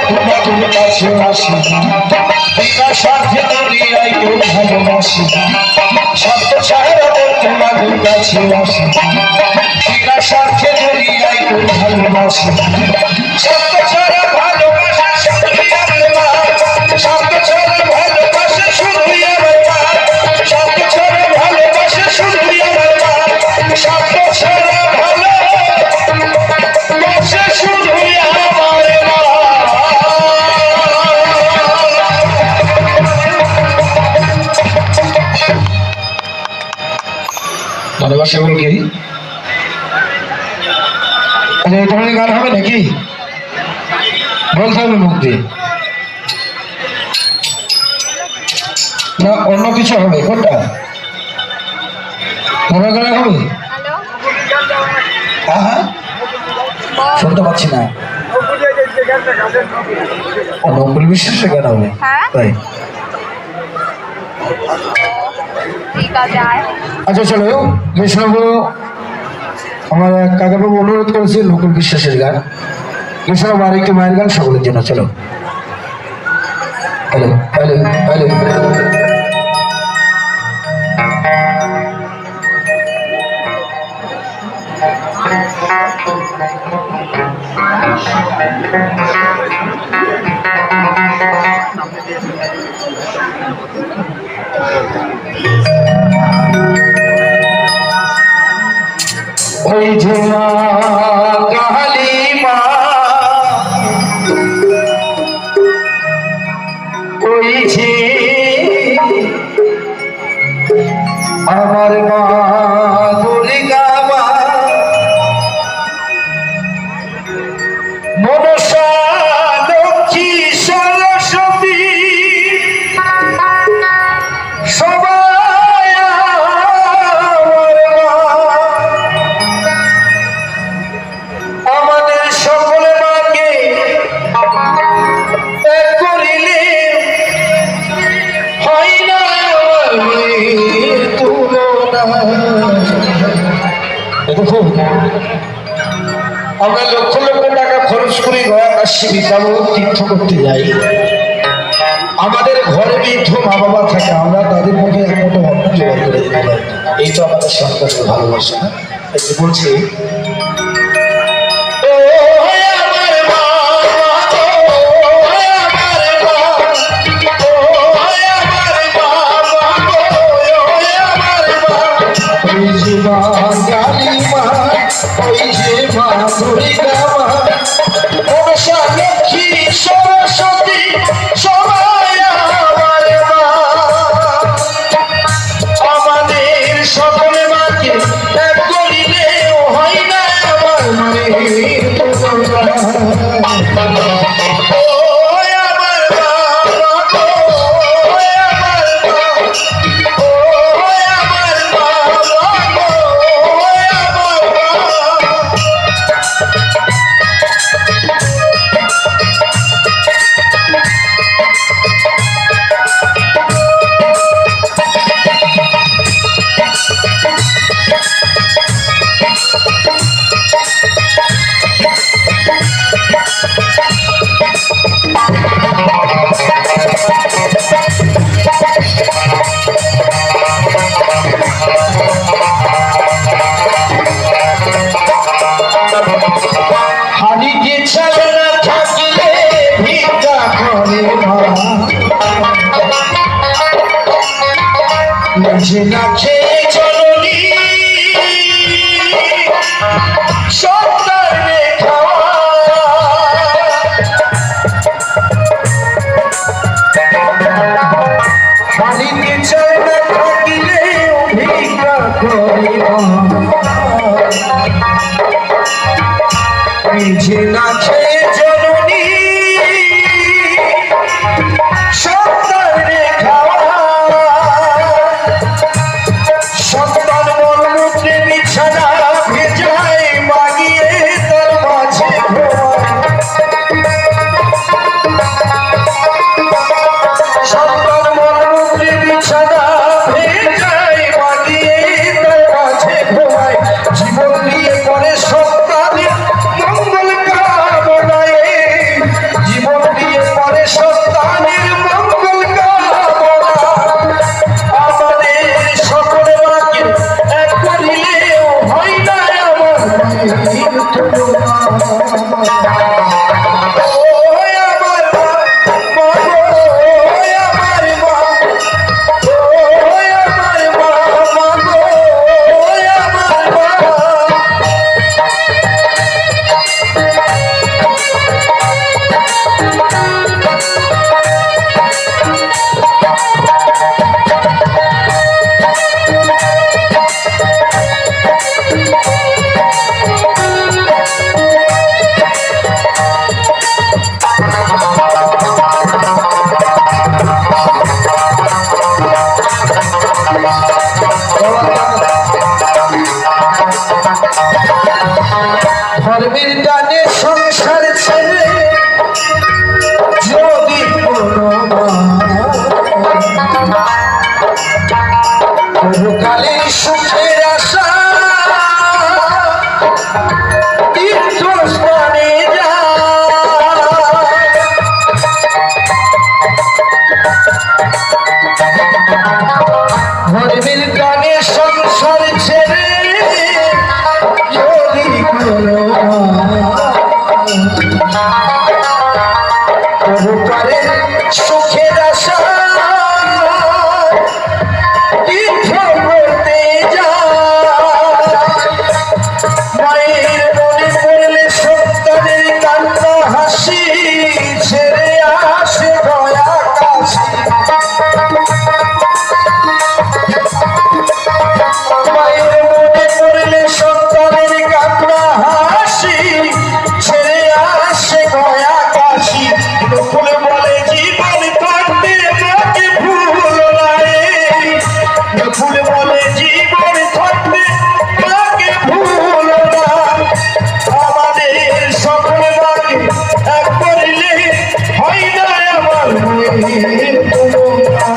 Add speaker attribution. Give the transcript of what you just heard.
Speaker 1: তোমাদের কাছে আসি বিনা স্বার্থে দুনিয়ায় কেউ ভালোবাসি স্বার্থ ছাড়া তোমাদের কাছে আসি বিনা স্বার্থে দুনিয়ায় কেউ ভালোবাসি স্বার্থ ছাড়া ভালোবাসা শুধুই আমার মা স্বার্থ ছাড়া ভালোবাসা শুধুই আমার মা স্বার্থ ছাড়া ভালোবাসা শুধুই আমার মা স্বার্থ ছাড়া ভালোবাসা শুধুই আমার মা। ভালোবাসা বল কি এই ধরনের গান হবে নাকি বলতে হবে মুখ দিয়ে না অন্য কিছু হবে কোনটা ধরনের গান হবে হ্যাঁ হ্যাঁ শুনতে পাচ্ছি না নকুল বিশ্বাসের গান হবে তাই আচ্ছা চলো কৃষ্ণবাবু আমার কাকাবাবু অনুরোধ করেছে নকুল বিশ্বাসের গান কৃষ্ণবাবু আর একটু মায়ের গান সকলের জন্য চলো হ্যালো হ্যালো হ্যালো ওই যে মা কালী মা ওই যে আমার মা দুর্গা মা মনসা লক্ষ্মী সরস্বতী সবাই আমাদের সকলে মাকে এক করিলে হয় না তুলনা। দেখো আমরা লক্ষ লক্ষ টাকা খরচ করে গয়া কাশী বিদ্যালয় তীর্থ করতে যাই আমাদের ঘরে বৃদ্ধ মা বাবা থাকে আমরা তাদের মধ্যে একমতো অর্থ জোগাড় করে দিতে পারি এই তো আমাদের সন্তানের ভালোবাসা না এই বলছি কালী মা ওই যে মা দুর্গা মা মনসা লক্ষ্মী সরস্বতী সবাই আমার মা আমাদের সকলে মাকে এক করিলেও হয় না আমার মায়ের তুলনা। নিজে না খেয়ে জননী সন্তানে খাওয়া বাড়িতে চায় না থাকিলে ভিক্ষা করিবা নিজে না খেয়ে জননী সন্তানে খাওয়া জীবন নিয়ে করে সন্তানের মঙ্গল কাজ ধর্মের টানে সংসার ছেড়ে যদি বহুকালের সুখের আশা তীর্থস্থানে ধর্মের টানে সংসার ছেড়ে সুখের আশা তীর্থ করতে মায়ের মনে পড়লে সন্তানের কান্না হাসি ছেড়ে আসে দয়া কাশি মায়ের মনে পড়লে সন্তানের কান্না হাসি ছেড়ে আসে দয়া কাশি ফুল বলে জীবন থাকতে মাকে ভুল নাই ফুল বলে জীবন থাকতে মাকে ভুল না আমাদের সকল মাকে এক করলে হয় না আমার মনের তুলনা